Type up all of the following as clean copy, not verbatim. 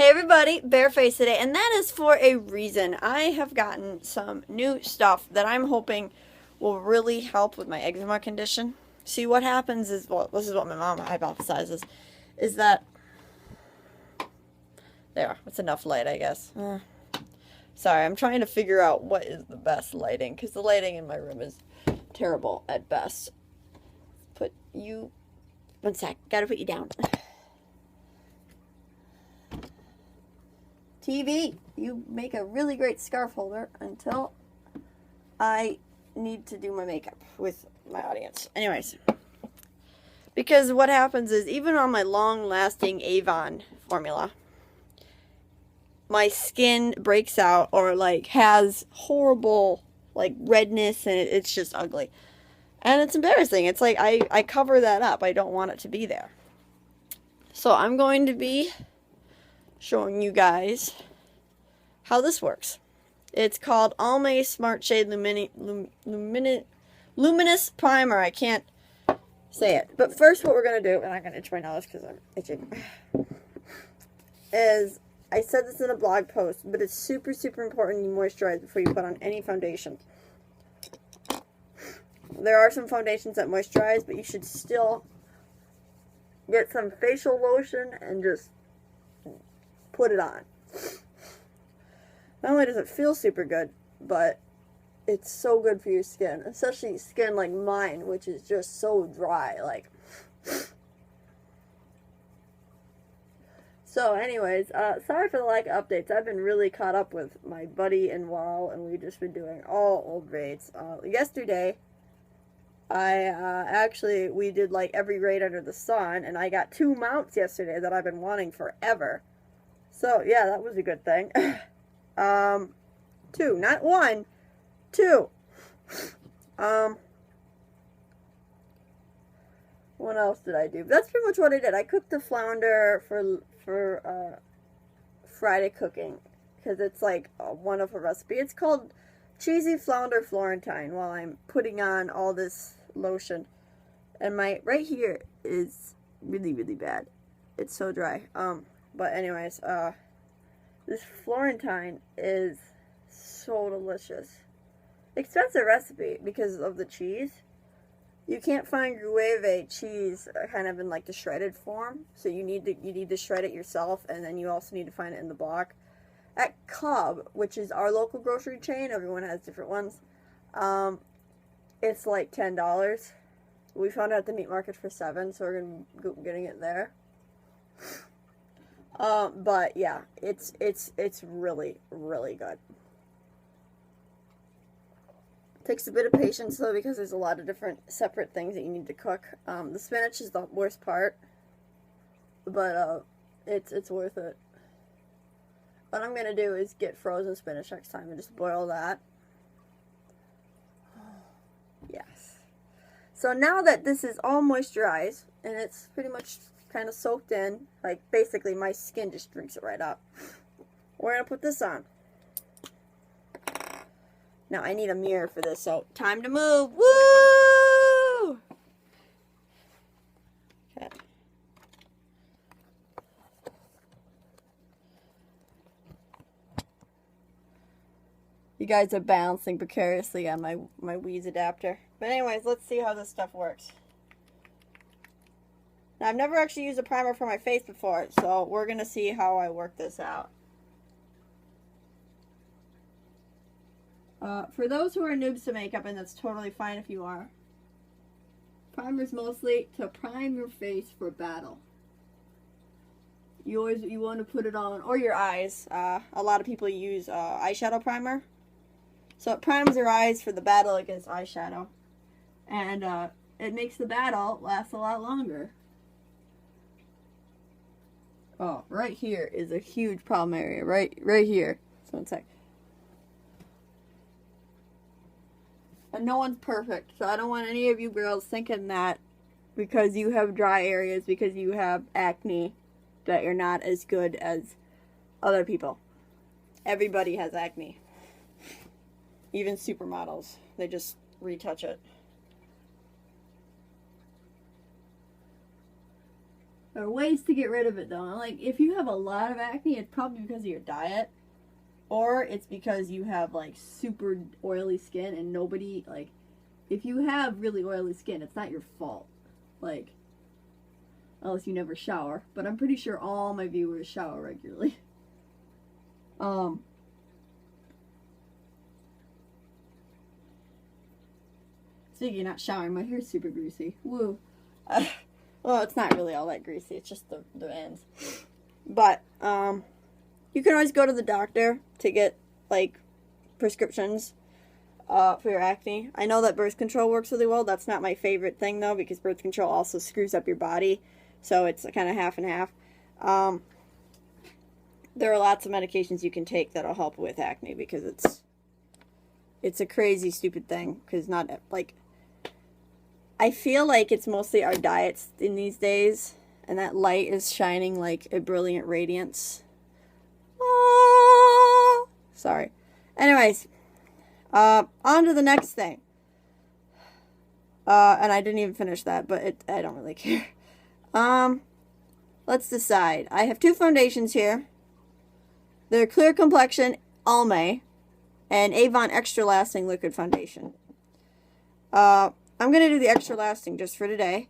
Hey everybody, Bareface today, and that is for a reason. I have gotten some new stuff that I'm hoping will really help with my eczema condition. See, what happens is, well, this is what my mom hypothesizes, is that, there, it's enough light, I guess. Sorry, I'm trying to figure out what is the best lighting, because the lighting in my room is terrible at best. Put you, one sec, gotta put you down. TV, you make a really great scarf holder until I need to do my makeup with my audience. Anyways, because what happens is, even on my long-lasting Avon formula, my skin breaks out or like has horrible like redness, and it's just ugly. And it's embarrassing. It's like I cover that up. I don't want it to be there. So I'm going to be showing you guys how this works. It's called Almay Smart Shade Luminous Primer. I can't say it. But first what we're going to do, and I'm going to itch my nose because I'm itching, is, I said this in a blog post, but it's super, super important you moisturize before you put on any foundation. There are some foundations that moisturize, but you should still get some facial lotion and just put it on. Not only does it feel super good, but it's so good for your skin, especially skin like mine, which is just so dry. Like, so anyways, sorry for the lack of updates. I've been really caught up with my buddy and WoW, and we've just been doing all old raids. Yesterday, we did like every raid under the sun, and I got 2 mounts yesterday that I've been wanting forever. So, yeah, that was a good thing. 2, not 1, 2. What else did I do? That's pretty much what I did. I cooked the flounder for Friday cooking, because it's like a wonderful recipe. It's called Cheesy Flounder Florentine, while I'm putting on all this lotion. And my, right here is really, really bad. It's so dry. But anyways, this Florentine is so delicious. Expensive recipe because of the cheese. You can't find Gruyere cheese kind of in like the shredded form, so you need to shred it yourself, and then you also need to find it in the block. At Cub, which is our local grocery chain, everyone has different ones. It's like $10. We found it at the meat market for $7, so we're gonna go getting it there. But yeah, it's really, really good. Takes a bit of patience though, because there's a lot of different separate things that you need to cook. The spinach is the worst part, but it's worth it. What I'm gonna do is get frozen spinach next time and just boil that. Yes. So now that this is all moisturized and it's pretty much kind of soaked in, like basically my skin just drinks it right up, we're gonna put this on. Now I need a mirror for this, so time to move. Woo! Okay. You guys are balancing precariously on my Wheeze adapter. But anyways, let's see how this stuff works. Now, I've never actually used a primer for my face before, so we're going to see how I work this out. For those who are noobs to makeup, and that's totally fine if you are, primer's mostly to prime your face for battle. You want to put it on, or your eyes. A lot of people use eyeshadow primer. So it primes your eyes for the battle against eyeshadow. And it makes the battle last a lot longer. Oh, right here is a huge problem area. Right here. So one sec. And no one's perfect, so I don't want any of you girls thinking that because you have dry areas, because you have acne, that you're not as good as other people. Everybody has acne. Even supermodels. They just retouch it. There are ways to get rid of it though. Like if you have a lot of acne, it's probably because of your diet, or it's because you have like super oily skin and nobody like. If you have really oily skin, it's not your fault. Like, unless you never shower. But I'm pretty sure all my viewers shower regularly. Speaking of not showering, my hair's super greasy. Woo. Well, it's not really all that greasy. It's just the ends. But, you can always go to the doctor to get, like, prescriptions for your acne. I know that birth control works really well. That's not my favorite thing, though, because birth control also screws up your body. So it's kind of half and half. There are lots of medications you can take that'll help with acne because it's a crazy, stupid thing. Because not, like, I feel like it's mostly our diets in these days. And that light is shining like a brilliant radiance. Oh, sorry. Anyways. On to the next thing. And I didn't even finish that, but I don't really care. Let's decide. I have two foundations here. They're Clear Complexion Almay and Avon Extra Lasting Liquid Foundation. I'm going to do the Extra Lasting just for today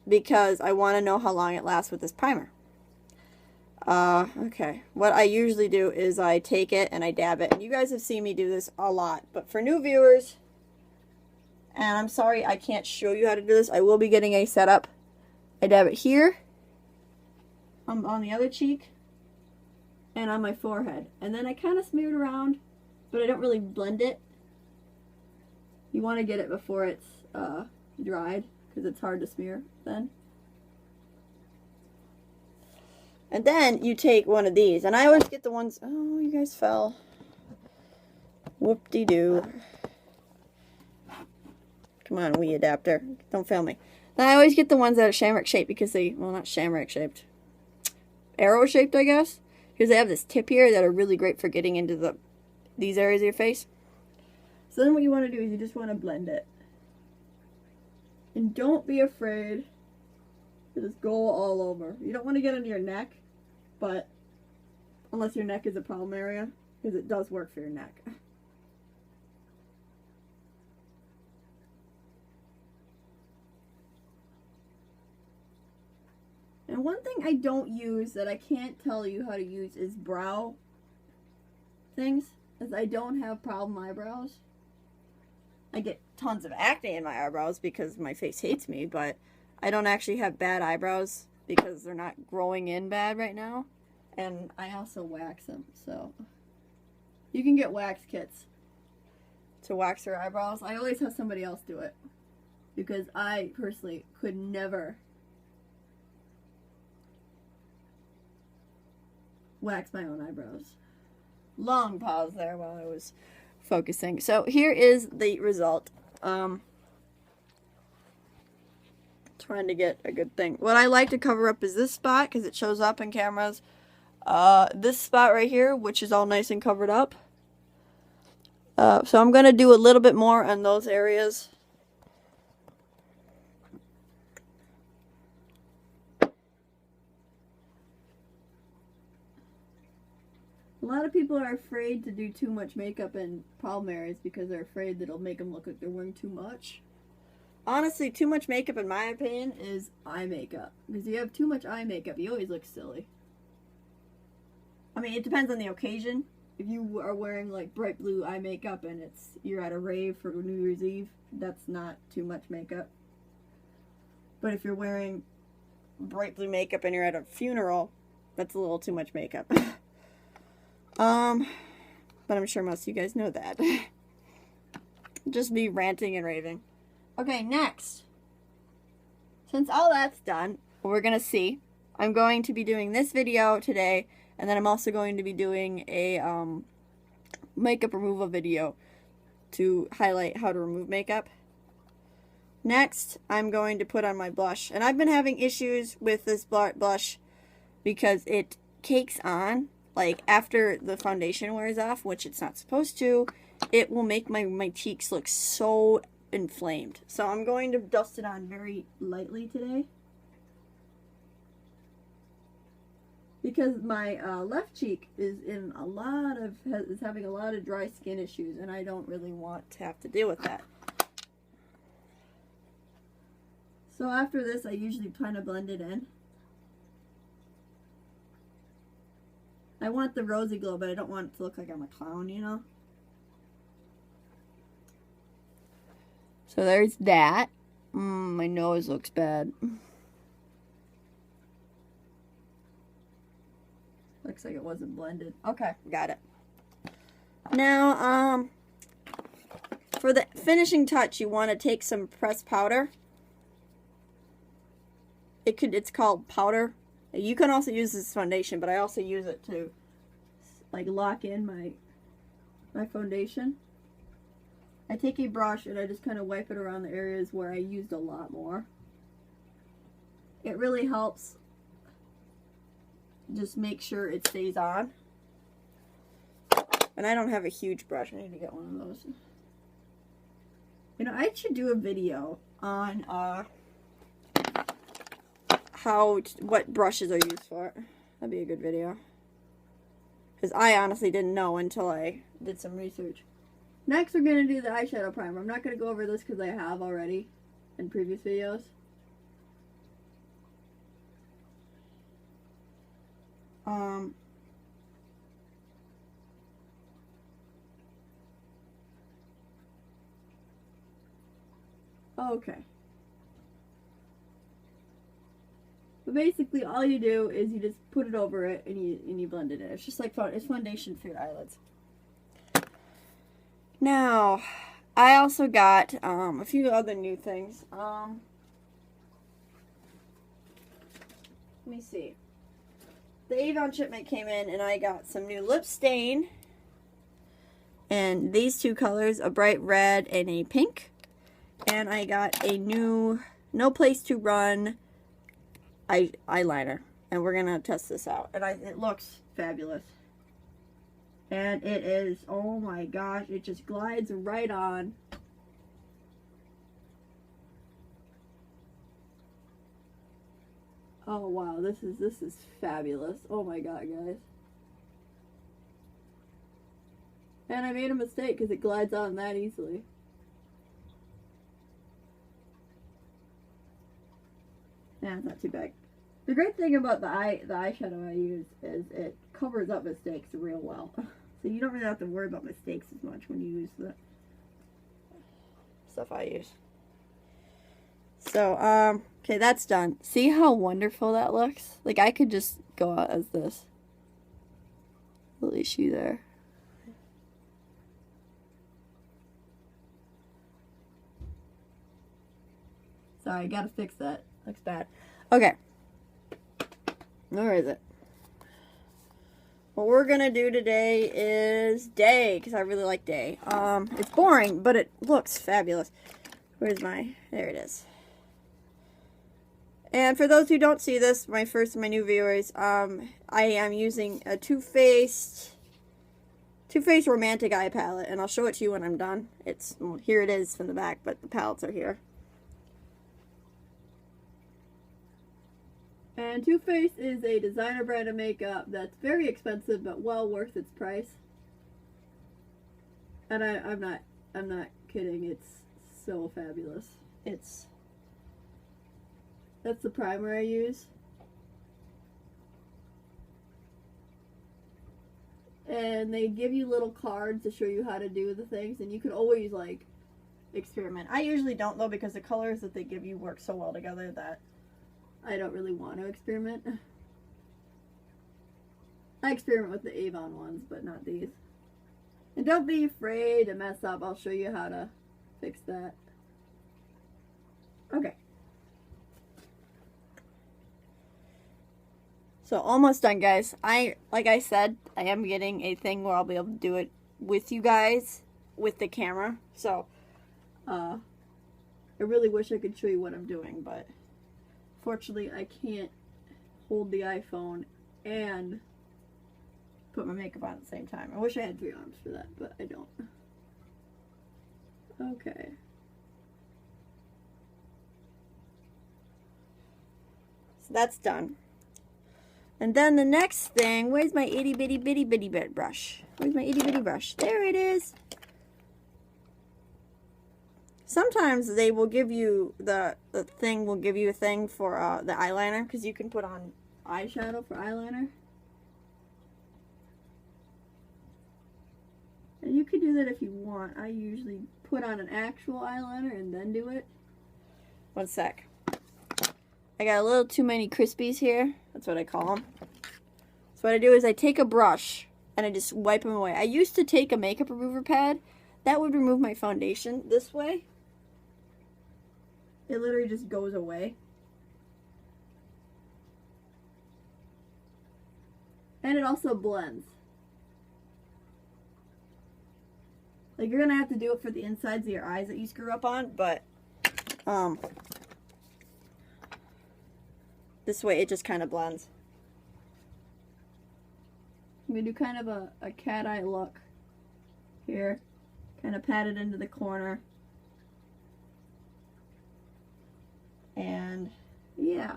because I want to know how long it lasts with this primer. Okay. What I usually do is I take it and I dab it. And you guys have seen me do this a lot. But for new viewers, and I'm sorry I can't show you how to do this. I will be getting a setup. I dab it here, on the other cheek, and on my forehead. And then I kind of smear it around, but I don't really blend it. You want to get it before it's dried, because it's hard to smear then. And then you take one of these. And I always get the ones... Oh, you guys fell. Whoop-de-doo. Come on, Wii adapter. Don't fail me. And I always get the ones that are shamrock shaped because they... Well, not shamrock shaped. Arrow shaped, I guess. Because they have this tip here that are really great for getting into these areas of your face. So then what you want to do is you just want to blend it. And don't be afraid to just go all over. You don't want to get into your neck, but unless your neck is a problem area, because it does work for your neck. And one thing I don't use that I can't tell you how to use is brow things, as I don't have problem eyebrows. I get tons of acne in my eyebrows because my face hates me, but I don't actually have bad eyebrows because they're not growing in bad right now. And I also wax them, so you can get wax kits to wax your eyebrows. I always have somebody else do it because I personally could never wax my own eyebrows. Long pause there while I was focusing. So here is the result. Trying to get a good thing. What I like to cover up is this spot because it shows up in cameras. This spot right here, which is all nice and covered up. So I'm going to do a little bit more on those areas. A lot of people are afraid to do too much makeup in problem areas because they're afraid that it'll make them look like they're wearing too much. Honestly, too much makeup, in my opinion, is eye makeup. Because if you have too much eye makeup, you always look silly. I mean, it depends on the occasion. If you are wearing, like, bright blue eye makeup and you're at a rave for New Year's Eve, that's not too much makeup. But if you're wearing bright blue makeup and you're at a funeral, that's a little too much makeup. But I'm sure most of you guys know that. Just me ranting and raving. Okay, next. Since all that's done, we're going to see. I'm going to be doing this video today, and then I'm also going to be doing a makeup removal video to highlight how to remove makeup. Next, I'm going to put on my blush. And I've been having issues with this blush because it cakes on. Like, after the foundation wears off, which it's not supposed to, it will make my cheeks look so inflamed. So I'm going to dust it on very lightly today. because my left cheek is having a lot of dry skin issues, and I don't really want to have to deal with that. So after this, I usually kind of blend it in. I want the rosy glow, but I don't want it to look like I'm a clown, you know? So there's that. My nose looks bad. Looks like it wasn't blended. Okay, got it. Now, for the finishing touch, you want to take some pressed powder. It's called powder. You can also use this foundation, but I also use it to like lock in my foundation. I take a brush and I just kind of wipe it around the areas where I used a lot more. It really helps just make sure it stays on. And I don't have a huge brush. I need to get one of those. You know, I should do a video on what brushes are used for. That'd be a good video. Because I honestly didn't know until I did some research. Next, we're going to do the eyeshadow primer. I'm not going to go over this because I have already in previous videos. Okay. But basically, all you do is you just put it over it and you blend it in. It's just like it's foundation for your eyelids. Now, I also got a few other new things. Let me see. The Avon shipment came in and I got some new lip stain. And these two colors, a bright red and a pink. And I got a new No Place to Run eyeliner. And we're going to test this out. And it looks fabulous. And it is, oh my gosh, it just glides right on. Oh wow, this is fabulous. Oh my god, guys. And I made a mistake because it glides on that easily. Yeah, it's not too bad. The great thing about the eyeshadow I use is it covers up mistakes real well. So you don't really have to worry about mistakes as much when you use the stuff I use. So, okay, that's done. See how wonderful that looks? Like, I could just go out as this. Little issue there. Sorry, gotta fix that. Looks bad. Okay. Where is it? What we're gonna do today is Day, because I really like Day. It's boring, but it looks fabulous. Where's there it is. And for those who don't see this, my new viewers, I am using a Too Faced Romantic Eye Palette, and I'll show it to you when I'm done. Well, here it is from the back, but the palettes are here. And Too Faced is a designer brand of makeup that's very expensive, but well worth its price. And I'm not kidding. It's so fabulous. That's the primer I use. And they give you little cards to show you how to do the things, and you can always like experiment. I usually don't though, because the colors that they give you work so well together that I don't really want to experiment. I experiment with the Avon ones, but not these. And don't be afraid to mess up. I'll show you how to fix that. Okay. So almost done, guys. Like I said, I am getting a thing where I'll be able to do it with you guys with the camera. So I really wish I could show you what I'm doing, but fortunately I can't hold the iPhone and put my makeup on at the same time. I wish I had 3 arms for that, but I don't. Okay. So that's done. And then the next thing, where's my itty bitty bitty bitty bit brush? Where's my itty bitty brush? There it is. Sometimes they will give you, the thing will give you a thing for the eyeliner, because you can put on eyeshadow for eyeliner. And you could do that if you want. I usually put on an actual eyeliner and then do it. One sec. I got a little too many Crispies here. That's what I call them. So what I do is I take a brush and I just wipe them away. I used to take a makeup remover pad. That would remove my foundation this way. It literally just goes away. And it also blends. Like, you're gonna have to do it for the insides of your eyes that you screw up on, but this way it just kind of blends. I'm gonna do kind of a cat eye look here. Kind of pat it into the corner. And yeah.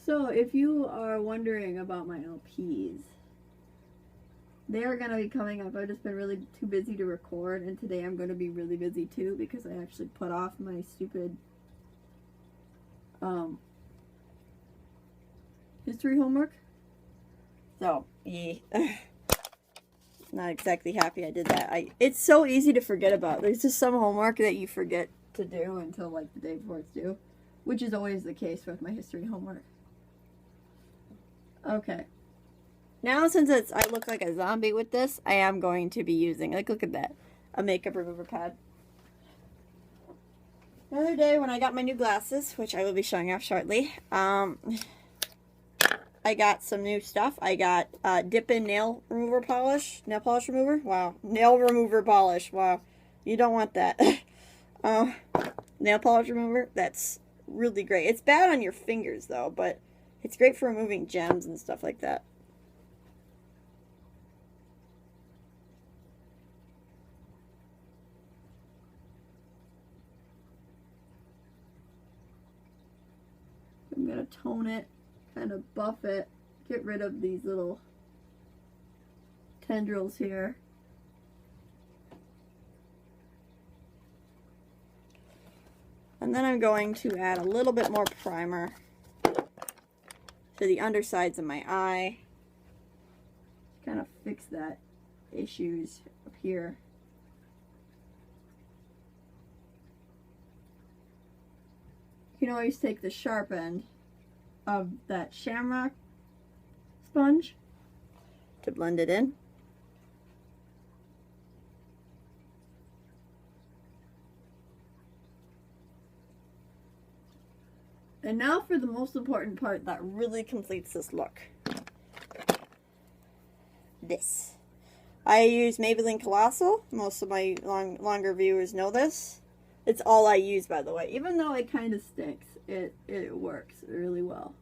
So if you are wondering about my LPs, they are going to be coming up. I've just been really too busy to record, and today I'm going to be really busy too because I actually put off my stupid history homework. So, yeah. Not exactly happy I did that. It's so easy to forget about. There's just some homework that you forget to do until like the day before it's due, which is always the case with my history homework. Okay. Now since I look like a zombie with this, I am going to be using, like, look at that, a makeup remover pad. The other day when I got my new glasses, which I will be showing off shortly, I got some new stuff. I got Dip-In nail remover polish, nail polish remover. Wow, nail remover polish. Wow, you don't want that. Nail polish remover. That's really great. It's bad on your fingers though, but it's great for removing gems and stuff like that. I'm gonna tone it, kind of buff it, get rid of these little tendrils here. And then I'm going to add a little bit more primer to the undersides of my eye. Kind of fix that issues up here. You can always take the sharp end of that shamrock sponge to blend it in. And now for the most important part that really completes this look. This. I use Maybelline Colossal. Most of my longer viewers know this. It's all I use, by the way. Even though it kind of stinks, it works really well.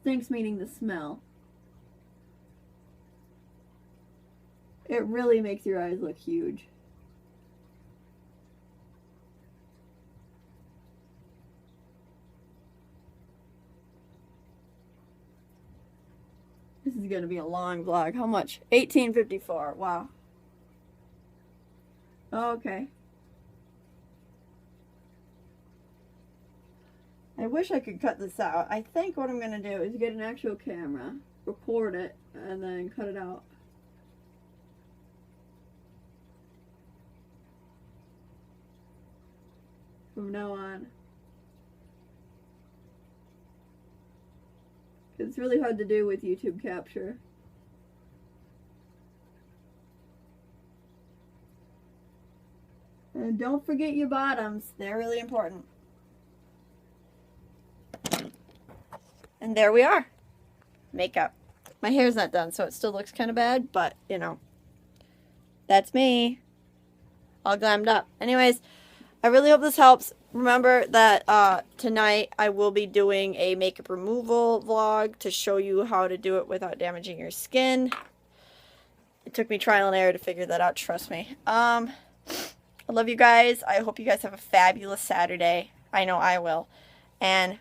Stinks meaning the smell. It really makes your eyes look huge. This is going to be a long vlog. How much? 1854. Wow. Okay. I wish I could cut this out. I think what I'm going to do is get an actual camera, record it, and then cut it out. From now on. It's really hard to do with YouTube capture. And don't forget your bottoms. They're really important. And there we are. Makeup. My hair's not done, so it still looks kind of bad, but, you know, that's me. All glammed up. Anyways, I really hope this helps. Remember that tonight I will be doing a makeup removal vlog to show you how to do it without damaging your skin. It took me trial and error to figure that out, trust me. I love you guys. I hope you guys have a fabulous Saturday. I know I will. And